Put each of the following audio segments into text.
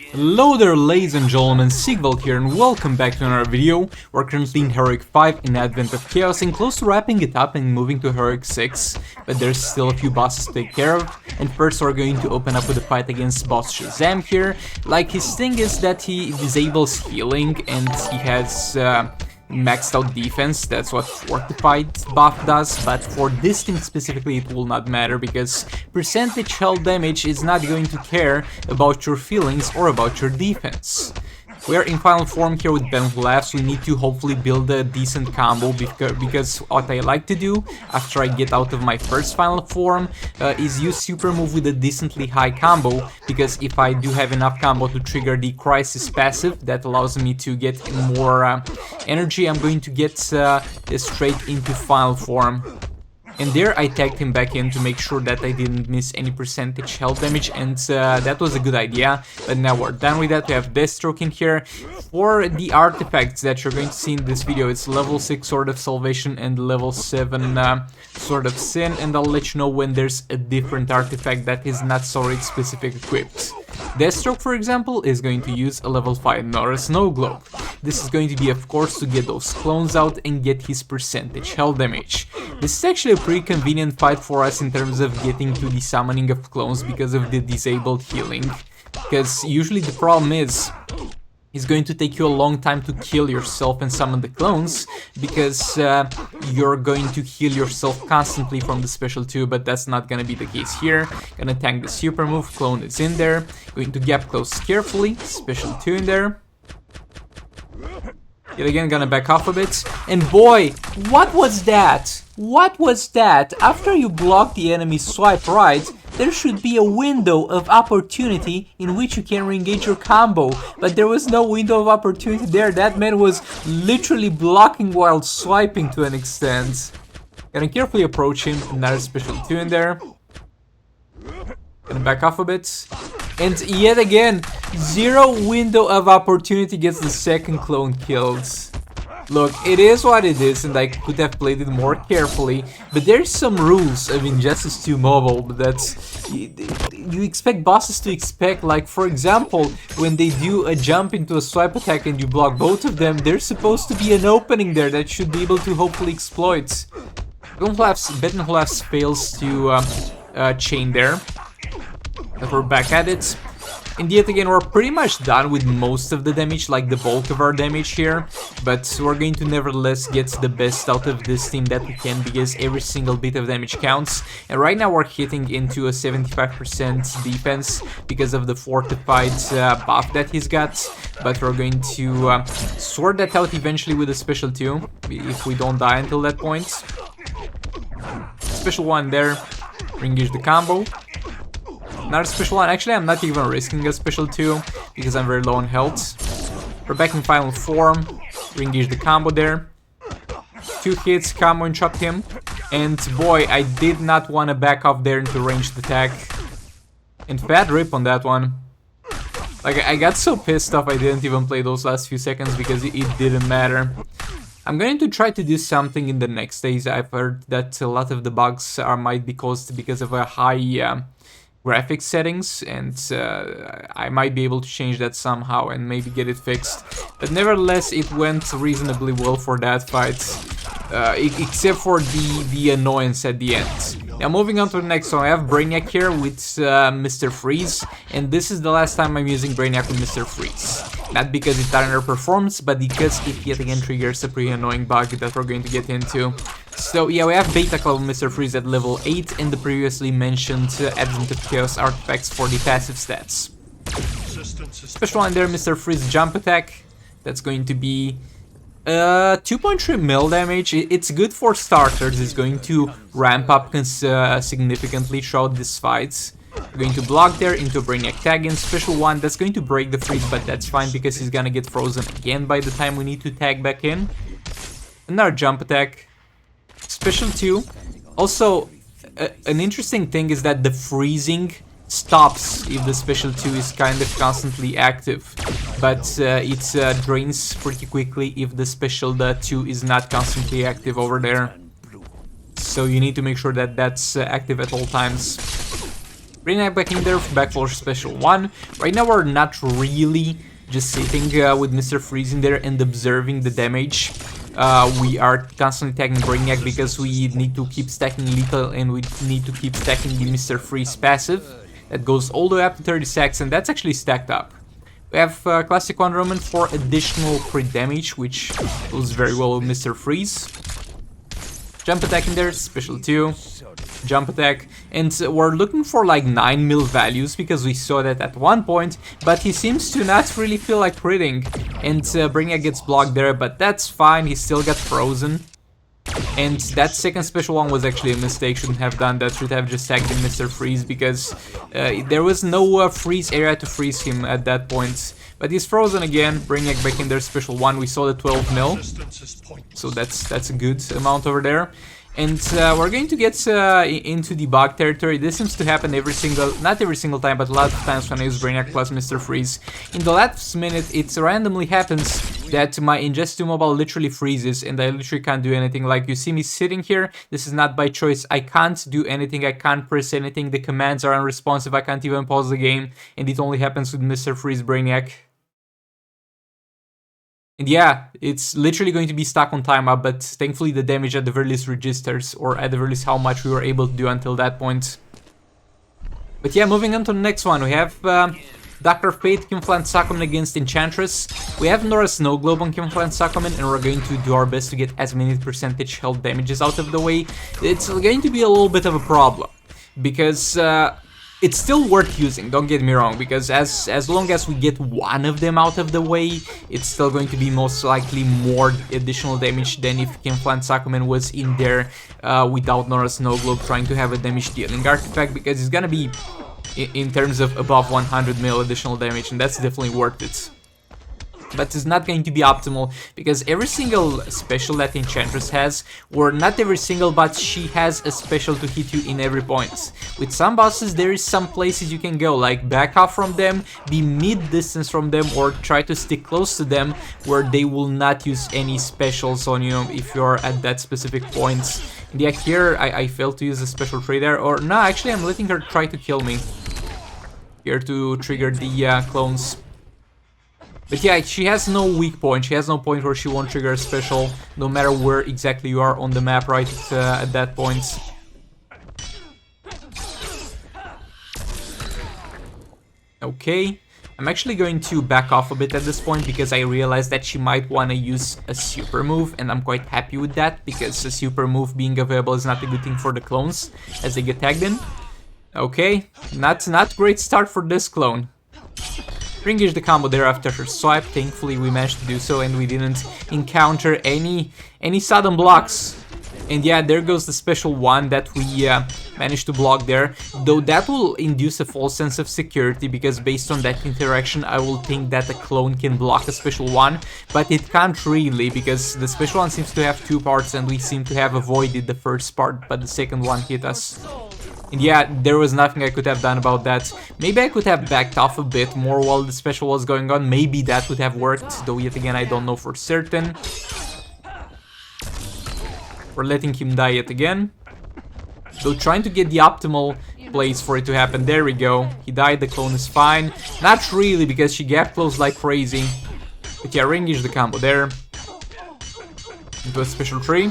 Hello there, ladies and gentlemen, Sigvald here and welcome back to another video. We're currently in Heroic 5 in Advent of Chaos and close to wrapping it up and moving to Heroic 6, but there's still a few bosses to take care of, and first we're going to open up with a fight against boss Shazam here. Like, his thing is that he disables healing and he has maxed out defense. That's what Fortified buff does, but for this thing specifically it will not matter because percentage health damage is not going to care about your feelings or about your defense. We are in final form here with Bettenclavz. We need to hopefully build a decent combo because what I like to do after I get out of my first final form is use super move with a decently high combo, because if I do have enough combo to trigger the crisis passive that allows me to get more energy, I'm going to get straight into final form. And there I tagged him back in to make sure that I didn't miss any percentage health damage, and that was a good idea. But now we're done with that. We have Deathstroke in here. For the artifacts that you're going to see in this video, it's level 6 Sword of Salvation and level 7 Sword of Sin, and I'll let you know when there's a different artifact that is not sword specific equipped. Deathstroke, for example, is going to use a level 5 Nora Snow Globe. This is going to be, of course, to get those clones out and get his percentage health damage. This is actually a pretty convenient fight for us in terms of getting to the summoning of clones because of the disabled healing. Because usually the problem is it's going to take you a long time to kill yourself and summon the clones, because you're going to heal yourself constantly from the special 2, but that's not gonna be the case here. Gonna tank the super move, clone is in there, going to gap close carefully, special 2 in there. Yet again, gonna back off a bit, and boy, what was that? What was that? After you block the enemy swipe right, there should be a window of opportunity in which you can re-engage your combo, but there was no window of opportunity there. That man was literally blocking while swiping to an extent. Gonna carefully approach him, another special 2 in there. Gonna back off a bit. And yet again, zero window of opportunity gets the second clone killed. Look, it is what it is, and I could have played it more carefully, but there's some rules of Injustice 2 Mobile that you expect bosses to expect. Like, for example, when they do a jump into a swipe attack and you block both of them, there's supposed to be an opening there that should be able to hopefully exploit. Bettenclavz fails to chain there. But we're back at it. And yet again, we're pretty much done with most of the damage, like the bulk of our damage here. But we're going to nevertheless get the best out of this team that we can, because every single bit of damage counts. And right now we're hitting into a 75% defense because of the fortified buff that he's got. But we're going to sort that out eventually with a special 2, if we don't die until that point. Special 1 there, re-engage the combo. Another special 1. Actually, I'm not even risking a special 2 because I'm very low on health. We're back in final form. Re-engage the combo there. 2 hits, combo and chop him. And boy, I did not want to back off there into ranged attack. And bad rip on that one. Like, I got so pissed off I didn't even play those last few seconds because it didn't matter. I'm going to try to do something in the next days. I've heard that a lot of the bugs might be caused because of a high graphics settings, and I might be able to change that somehow and maybe get it fixed. But nevertheless, it went reasonably well for that fight, except for the annoyance at the end. Now moving on to the next one, I have Brainiac here with Mr. Freeze, and this is the last time I'm using Brainiac with Mr. Freeze. Not because it underperforms, but because it yet again triggers a pretty annoying bug that we're going to get into. So yeah, we have Bettenclavz Mr. Freeze at level 8 and the previously mentioned Advent of Chaos artifacts for the passive stats. Special 1 there, Mr. Freeze jump attack. That's going to be 2.3 mil damage. It's good for starters. It's going to ramp up significantly throughout this fight. We're going to block there into Brainiac tag in. Special 1, that's going to break the freeze, but that's fine because he's gonna get frozen again by the time we need to tag back in. Another jump attack. Special 2. Also, an interesting thing is that the freezing stops if the special 2 is kind of constantly active, but it drains pretty quickly if the special 2 is not constantly active over there. So you need to make sure that that's active at all times. Brainiac back in there, back for special 1. Right now we're not really just sitting with Mr. Freeze in there and observing the damage. We are constantly tagging Brainiac because we need to keep stacking lethal and we need to keep stacking the Mr. Freeze passive. That goes all the way up to 30 seconds and that's actually stacked up. We have Classic Wonder Woman for additional crit damage, which goes very well with Mr. Freeze. Jump attack in there, special 2. Jump attack, and we're looking for like 9 mil values because we saw that at one point, but he seems to not really feel like critting, and Brainiac gets blocked there, but that's fine, he still got frozen. And that second special one was actually a mistake, shouldn't have done that, should have just tagged in Mr. Freeze because there was no freeze area to freeze him at that point. But he's frozen again, Brainiac back in there, special 1, we saw the 12 mil, so that's a good amount over there. And we're going to get into the bug territory. This seems to happen not every single time, but a lot of times when I use Brainiac plus Mr. Freeze. In the last minute, it randomly happens that my Ingest 2 mobile literally freezes and I literally can't do anything. Like you see me sitting here, this is not by choice. I can't do anything, I can't press anything, the commands are unresponsive, I can't even pause the game, and it only happens with Mr. Freeze Brainiac. And yeah, it's literally going to be stuck on timeout, but thankfully the damage at the very least registers, or at the very least how much we were able to do until that point. But yeah, moving on to the next one, we have Dr. Fate, Kim-Flan Sakumen against Enchantress. We have Nora Snowglobe on Kim-Flan Sakumen, and we're going to do our best to get as many percentage health damages out of the way. It's going to be a little bit of a problem, because it's still worth using, don't get me wrong, because as long as we get one of them out of the way, it's still going to be most likely more additional damage than if Kim-Flan Sakumen was in there without Nora Snowglobe trying to have a damage dealing artifact, because it's gonna be in terms of above 100 mil additional damage, and that's definitely worth it. But it's not going to be optimal, because every single special that Enchantress has, or not every single, but she has a special to hit you in every point. With some bosses there is some places you can go, like back off from them, be mid-distance from them, or try to stick close to them, where they will not use any specials on you if you're at that specific point. And yeah, here I failed to use a special trade there, or no, actually I'm letting her try to kill me. Here to trigger the clones. But yeah, she has no weak point, she has no point where she won't trigger a special, no matter where exactly you are on the map right at that point. Okay, I'm actually going to back off a bit at this point because I realized that she might want to use a super move, and I'm quite happy with that, because a super move being available is not a good thing for the clones as they get tagged in. Okay, not great start for this clone. Ring-ish the combo there after her swipe, thankfully we managed to do so and we didn't encounter any sudden blocks. And yeah, there goes the special 1 that we managed to block there, though that will induce a false sense of security, because based on that interaction I will think that a clone can block a special 1, but it can't really, because the special 1 seems to have 2 parts and we seem to have avoided the first part, but the second one hit us. And yeah, there was nothing I could have done about that. Maybe I could have backed off a bit more while the special was going on. Maybe that would have worked, though yet again I don't know for certain. We're letting him die yet again. Though trying to get the optimal place for it to happen. There we go. He died, the clone is fine. Not really, because she gap closed like crazy. But yeah, ring-ish the combo there. Into a special tree.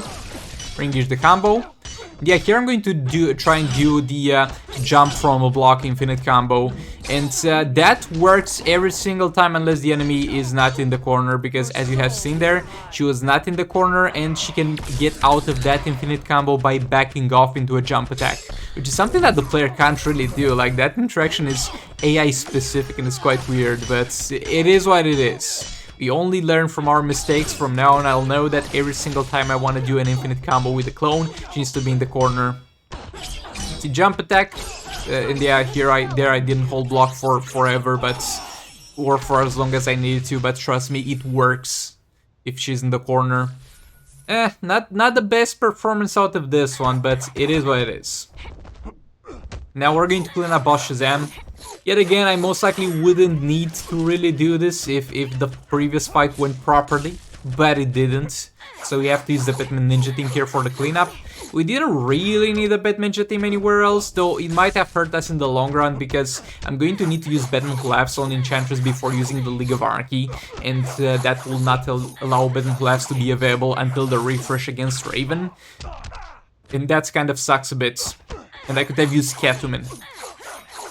Ring-ish the combo. Yeah, here I'm going to try and do the jump from a block infinite combo, and that works every single time unless the enemy is not in the corner, because as you have seen there, she was not in the corner and she can get out of that infinite combo by backing off into a jump attack, which is something that the player can't really do. Like, that interaction is AI specific and it's quite weird, but it is what it is. We only learn from our mistakes. From now on, I'll know that every single time I want to do an infinite combo with a clone, she needs to be in the corner. The jump attack, and yeah, there I didn't hold block for forever, or for as long as I needed to, but trust me, it works if she's in the corner. Not the best performance out of this one, but it is what it is. Now we're going to clean up Boss Shazam. Yet again, I most likely wouldn't need to really do this if the previous fight went properly. but it didn't. So we have to use the Batman Ninja team here for the cleanup. We didn't really need a Batman Ninja team anywhere else, though it might have hurt us in the long run, because I'm going to need to use Bettenclavz on Enchantress before using the League of Anarchy, and that will not allow Bettenclavz to be available until the refresh against Raven. And that kind of sucks a bit. And I could have used Catwoman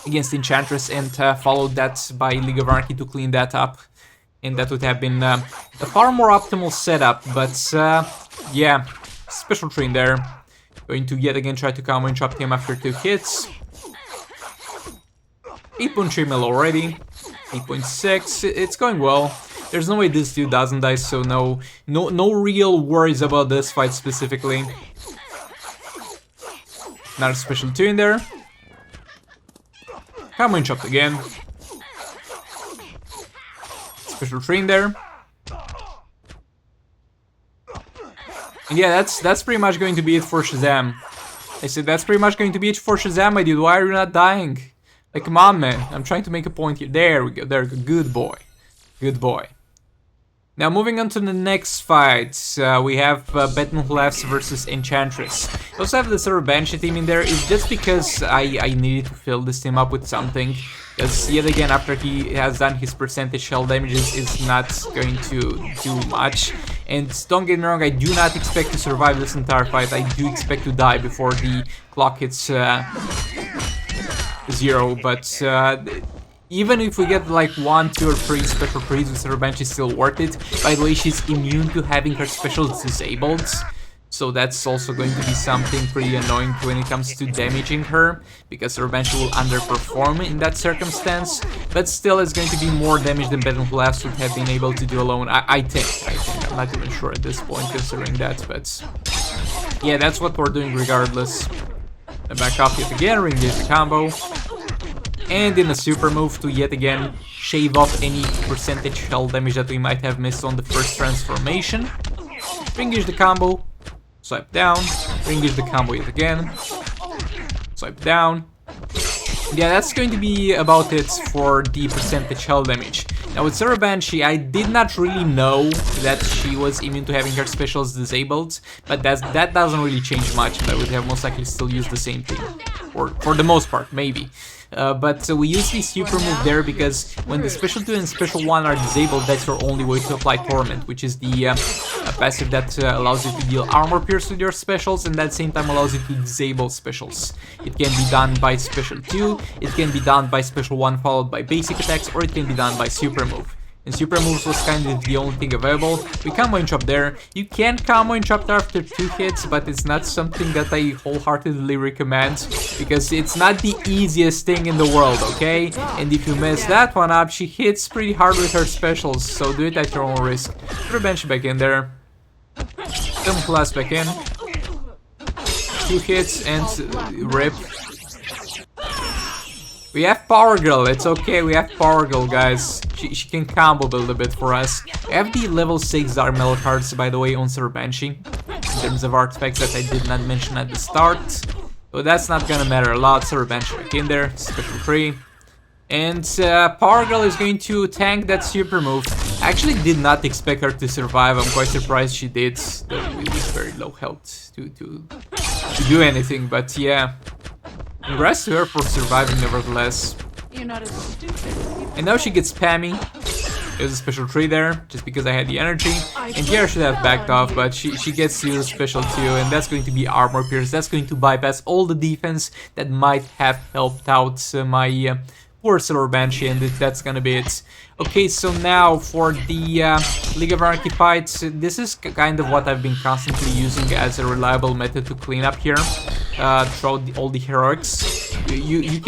against Enchantress and followed that by League of Anarchy to clean that up. And that would have been a far more optimal setup, but yeah, special train there. Going to yet again try to combo interrupt him after 2 hits. 8.3 mil already, 8.6, it's going well. There's no way this dude doesn't die, so no real worries about this fight specifically. Another special 2 in there. Combo interrupt again. Special 3 in there. And yeah, that's pretty much going to be it for Shazam. I said that's pretty much going to be it for Shazam, my dude. Why are you not dying? Like, come on, man. I'm trying to make a point here. There we go. There we go. Good boy. Good boy. Now, moving on to the next fight, we have Bettenclavz versus Enchantress. I also have the Server Banshee team in there. It's just because I needed to fill this team up with something. Because yet again, after he has done his percentage shell damages, it's not going to do much. And don't get me wrong, I do not expect to survive this entire fight. I do expect to die before the clock hits 0, but even if we get like 1, 2, or 3 special trees with Server Banshee, is still worth it. By the way, she's immune to having her specials disabled, so that's also going to be something pretty annoying when it comes to damaging her, because Server Banshee will underperform in that circumstance, but still it's going to be more damage than Bettenclavz would have been able to do alone, I think. I'm not even sure at this point considering that, but yeah, that's what we're doing regardless. Back up yet again, re-engage the combo. And in a super move to yet again shave off any percentage shell damage that we might have missed on the first transformation. Re-engage the combo, swipe down, re-engage the combo yet again, swipe down. Yeah, that's going to be about it for the percentage shell damage. Now with Server Banshee, I did not really know that she was immune to having her specials disabled, but that doesn't really change much, and I would have most likely still used the same thing. Or for the most part, maybe. But we use the super move there because when the special 2 and special 1 are disabled, that's your only way to apply Torment, which is the passive that allows you to deal armor pierce with your specials and at the same time allows you to disable specials. It can be done by special 2, it can be done by special 1 followed by basic attacks, or it can be done by super move. And super moves was kind of the only thing available. We combo interrupt there. You can combo interrupt after 2 hits, but it's not something that I wholeheartedly recommend, because it's not the easiest thing in the world, okay? And if you mess that one up, she hits pretty hard with her specials, so do it at your own risk. Put Banshee back in there. Bettenclavz back in. 2 hits and rip. We have Power Girl, it's okay, we have Power Girl, guys. She can combo build a bit for us. We have the level 6 Dark Metal cards, by the way, on Server Banshee, in terms of artifacts that I did not mention at the start. So that's not gonna matter a lot. Server Banshee back in there, special 3. And Power Girl is going to tank that super move. I actually did not expect her to survive, I'm quite surprised she did, though it was very low health to do anything, but yeah. Congrats to her for surviving nevertheless. You're not as stupid. And now she gets spammy. There's a special 3 there, just because I had the energy. And here I should have backed off, but she gets to use special 2, and that's going to be armor pierce. That's going to bypass all the defense that might have helped out my poor Server Banshee, and that's gonna be it. Okay, so now for the League of Anarchy fights, this is kind of what I've been constantly using as a reliable method to clean up here throughout all the heroics. You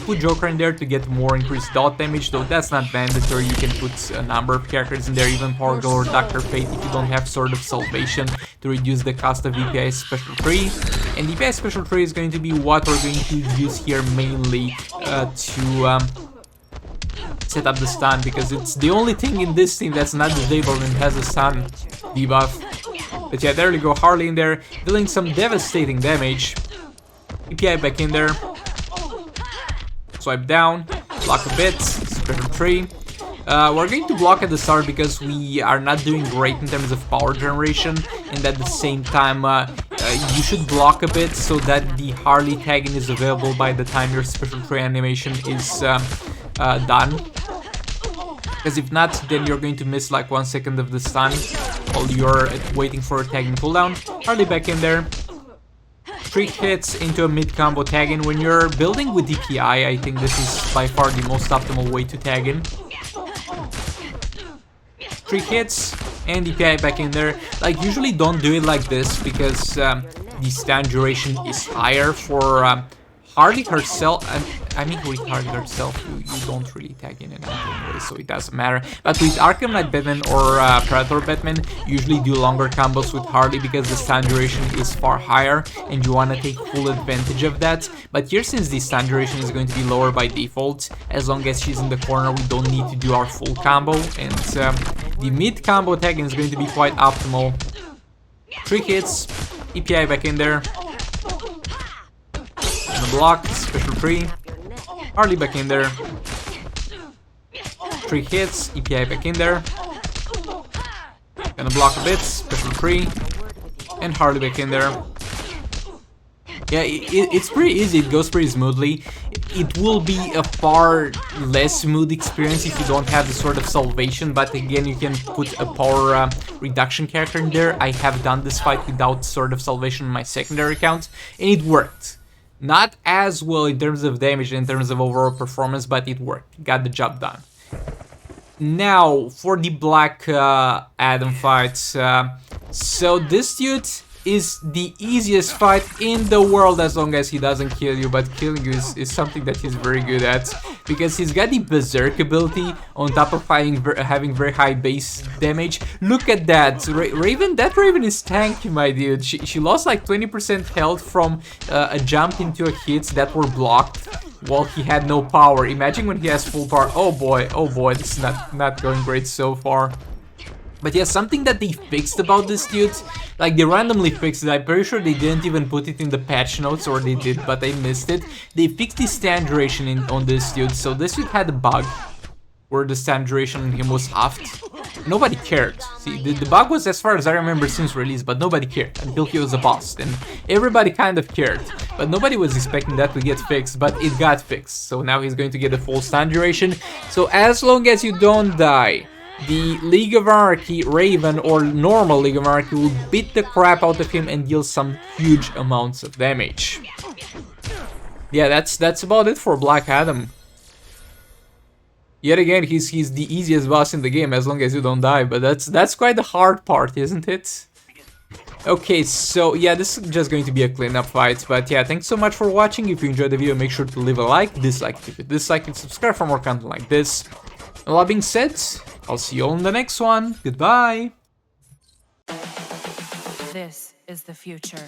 put Joker in there to get more increased dot damage, though that's not mandatory. You can put a number of characters in there, even Power Girl or Dr. Fate, if you don't have Sword of Salvation, to reduce the cost of EPI Special 3. And EPI Special 3 is going to be what we're going to use here mainly to set up the stun, because it's the only thing in this team that's not disabled and has a stun debuff. But yeah, there we go, Harley in there, dealing some devastating damage. EPI back in there. Swipe down, block a bit, special 3. We're going to block at the start because we are not doing great in terms of power generation, and at the same time you should block a bit so that the Harley tagging is available by the time your special tree animation is done. Because if not, then you're going to miss like 1 second of the stun while you're waiting for a tagging cooldown. Harley back in there. 3 hits into a mid combo tag in. When you're building with DPI, I think this is by far the most optimal way to tag in. 3 hits and DPI back in there. Like, usually don't do it like this because the stun duration is higher for Harley herself. I mean, with Harley herself, you don't really tag in anything anyway, so it doesn't matter. But with Arkham Knight Batman or Predator Batman, you usually do longer combos with Harley because the stun duration is far higher and you want to take full advantage of that. But here, since the stun duration is going to be lower by default, as long as she's in the corner, we don't need to do our full combo. And the mid combo tagging is going to be quite optimal. 3 hits, EPI back in there. On the block, special tree. Harley back in there. 3 hits, EPI back in there. Gonna block a bit, special tree. And Harley back in there. Yeah, it's pretty easy, it goes pretty smoothly. It will be a far less smooth experience if you don't have the sort of salvation, but again, you can put a power reduction character in there. I have done this fight without sort of salvation on my secondary account, and it worked. Not as well in terms of damage, in terms of overall performance, but it worked. Got the job done. Now, for the Black Adam fight. So this dude is the easiest fight in the world as long as he doesn't kill you, but killing you is something that he's very good at because he's got the Berserk ability on top of having very high base damage. Look at that, Raven. That Raven is tanky, my dude. She lost like 20% health from a jump into a hit that were blocked while he had no power. Imagine when he has full power. Oh boy, this is not going great so far. But yeah, something that they fixed about this dude, like they randomly fixed it, I'm pretty sure they didn't even put it in the patch notes, or they did, but I missed it. They fixed the stun duration on this dude, so this dude had a bug where the stun duration on him was halved. Nobody cared. See, the bug was, as far as I remember, since release, but nobody cared until he was a boss, and everybody kind of cared. But nobody was expecting that to get fixed, but it got fixed, so now he's going to get a full stun duration. So as long as you don't die, the League of Anarchy Raven or normal League of Anarchy will beat the crap out of him and deal some huge amounts of damage. Yeah, that's about it for Black Adam. Yet again, he's the easiest boss in the game as long as you don't die, but that's quite the hard part, isn't it? Okay, so yeah, this is just going to be a cleanup fight, but yeah, thanks so much for watching. If you enjoyed the video, make sure to leave a like, dislike if you dislike, and subscribe for more content like this. And all that being said, I'll see you all in the next one. Goodbye. This is the future.